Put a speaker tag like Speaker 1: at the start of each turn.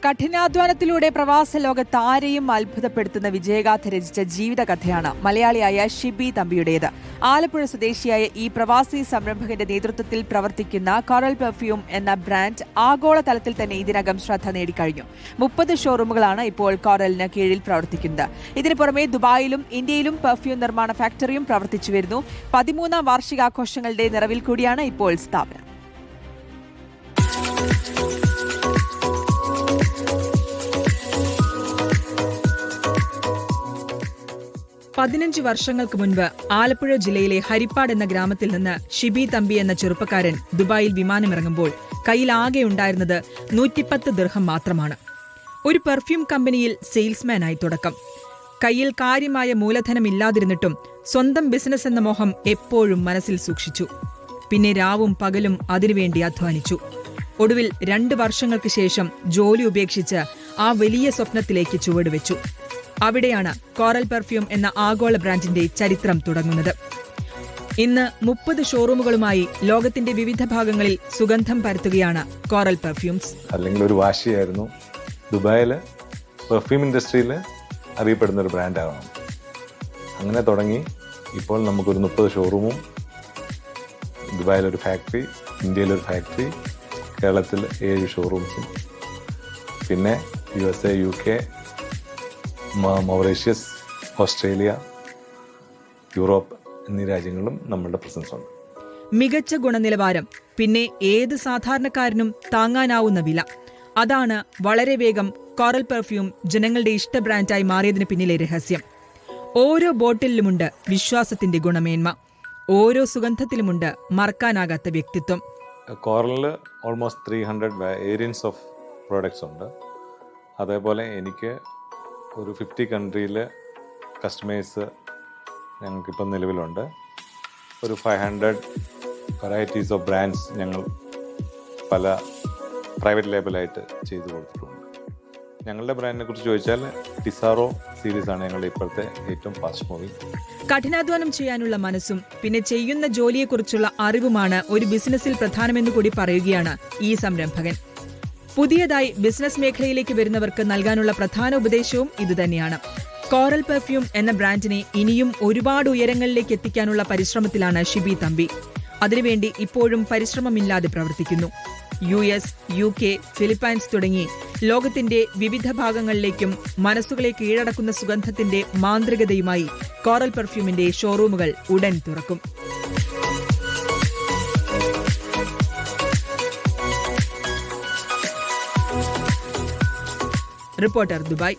Speaker 1: കഠിനാധ്വാനത്തിലൂടെ പ്രവാസ ലോകത്ത് ആരെയും അത്ഭുതപ്പെടുത്തുന്ന വിജയഗാഥ രചിച്ച ജീവിതകഥയാണ് മലയാളിയായ ഷിബി തമ്പിയുടേത്. ആലപ്പുഴ സ്വദേശിയായ ഈ പ്രവാസി സംരംഭകന്റെ നേതൃത്വത്തിൽ പ്രവർത്തിക്കുന്ന കോറൽ പെർഫ്യൂം എന്ന ബ്രാൻഡ് ആഗോളതലത്തിൽ തന്നെ ഇതിനകം ശ്രദ്ധ നേടിക്കഴിഞ്ഞു. 30 ഷോറൂമുകളാണ് ഇപ്പോൾ കോറലിന് കീഴിൽ പ്രവർത്തിക്കുന്നത്. ഇതിനു പുറമെ ദുബായിലും ഇന്ത്യയിലും പെർഫ്യൂം നിർമ്മാണ ഫാക്ടറിയും പ്രവർത്തിച്ചു വരുന്നു. 13ാം വാർഷികാഘോഷങ്ങളുടെ നിറവിൽ കൂടിയാണ് ഇപ്പോൾ സ്ഥാപനം. 15 വർഷങ്ങൾക്ക് മുൻപ് ആലപ്പുഴ ജില്ലയിലെ ഹരിപ്പാട് എന്ന ഗ്രാമത്തിൽ നിന്ന് ഷിബി തമ്പി എന്ന ചെറുപ്പക്കാരൻ ദുബായിൽ വിമാനമിറങ്ങുമ്പോൾ കയ്യിലാകെ ഉണ്ടായിരുന്നത് 110 ദിർഹം മാത്രമാണ്. ഒരു പെർഫ്യൂം കമ്പനിയിൽ സെയിൽസ്മാനായി തുടക്കം. കയ്യിൽ കാര്യമായ മൂലധനമില്ലാതിരുന്നിട്ടും സ്വന്തം ബിസിനസ് എന്ന മോഹം എപ്പോഴും മനസ്സിൽ സൂക്ഷിച്ചു. പിന്നെ രാവും പകലും അതിനുവേണ്ടി അധ്വാനിച്ചു. ഒടുവിൽ 2 വർഷങ്ങൾക്ക് ശേഷം ജോലി ഉപേക്ഷിച്ച് ആ വലിയ സ്വപ്നത്തിലേക്ക് ചുവടുവെച്ചു. അവിടെയാണ് കോറൽ പെർഫ്യൂം എന്ന ആഗോള ബ്രാൻഡിന്റെ ചരിത്രം തുടങ്ങുന്നത്. ഇന്ന് 30 ഷോറൂമുകളുമായി ലോകത്തിന്റെ വിവിധ ഭാഗങ്ങളിൽ സുഗന്ധം പരത്തുകയാണ് കോറൽ പെർഫ്യൂംസ്.
Speaker 2: അല്ലെങ്കിൽ ഒരു വാശിയായിരുന്നു ദുബായിൽ പെർഫ്യൂം ഇൻഡസ്ട്രിയിൽ അറിയപ്പെടുന്ന ഒരു ബ്രാൻഡാകണം. അങ്ങനെ തുടങ്ങി ഇപ്പോൾ നമുക്കൊരു 30 ഷോറൂമും, ദുബായിലൊരു ഫാക്ടറി, ഇന്ത്യയിലൊരു ഫാക്ടറി, കേരളത്തിൽ 7 ഷോറൂംസും, പിന്നെ USA, UK, Mauritius, Australia, Europe എന്നീ രാജ്യങ്ങളിലും നമ്മളുടെ പ്രസൻസ് ഉണ്ട്.
Speaker 1: മികച്ച ഗുണനിലവാരം, പിന്നെ ഏത് സാധാരണക്കാരനും താങ്ങാനാവുന്ന വില. അതാണ് വളരെ വേഗം കോറൽ പെർഫ്യൂം ജനങ്ങളുടെ ഇഷ്ട ബ്രാൻഡായി മാറിയതിന് പിന്നിലെ രഹസ്യം. ഓരോ ബോട്ടിലുമുണ്ട് വിശ്വാസത്തിന്റെ ഗുണമേന്മ. ഓരോ സുഗന്ധത്തിലുമുണ്ട് മറക്കാനാകാത്ത വ്യക്തിത്വം.
Speaker 2: കോറലിൽ ഓൾമോസ്റ്റ് 300 വേരിയൻസ് ഓഫ് പ്രോഡക്ട്സ് ഉണ്ട്. അതേപോലെ എനിക്ക് ഒരു 50 കൺട്രിയിൽ കസ്റ്റമേഴ്സ് ഞങ്ങൾക്കിപ്പം നിലവിലുണ്ട്. ഒരു 500 വെറൈറ്റീസ് ഓഫ് ബ്രാൻഡ്സ് ഞങ്ങൾ പല പ്രൈവറ്റ് ലേബലായിട്ട് ചെയ്തു കൊടുത്തിട്ടുണ്ട്. ഞങ്ങളുടെ ബ്രാൻഡിനെ കുറിച്ച് ചോദിച്ചാൽ ടിസാറോ സീരീസാണ് ഞങ്ങളുടെ ഇപ്പോഴത്തെ ഏറ്റവും ഫാസ്റ്റ് മൂവിങ്.
Speaker 1: കഠിനാധ്വാനം ചെയ്യാനുള്ള മനസ്സും പിന്നെ ചെയ്യുന്ന ജോലിയെക്കുറിച്ചുള്ള അറിവുമാണ് ഒരു ബിസിനസ്സിൽ പ്രധാനമെന്ന് കൂടി പറയുകയാണ് ഈ സംരംഭകൻ. പുതിയതായി ബിസിനസ് മേഖലയിലേക്ക് വരുന്നവർക്ക് നൽകാനുള്ള പ്രധാന ഉപദേശവും ഇതുതന്നെയാണ്. കോറൽ പെർഫ്യൂം എന്ന ബ്രാൻഡിനെ ഇനിയും ഒരുപാട് ഉയരങ്ങളിലേക്ക് എത്തിക്കാനുള്ള പരിശ്രമത്തിലാണ് ഷിബി തമ്പി. അതിനുവേണ്ടി ഇപ്പോഴും പരിശ്രമമില്ലാതെ പ്രവർത്തിക്കുന്നു. US, UK, ഫിലിപ്പൈൻസ് തുടങ്ങി ലോകത്തിന്റെ വിവിധ ഭാഗങ്ങളിലേക്കും മനസ്സുകളെ കീഴടക്കുന്ന സുഗന്ധത്തിന്റെ മാന്ത്രികതയുമായി കോറൽ പെർഫ്യൂമിന്റെ ഷോറൂമുകൾ ഉടൻ തുറക്കും. Reporter, Dubai.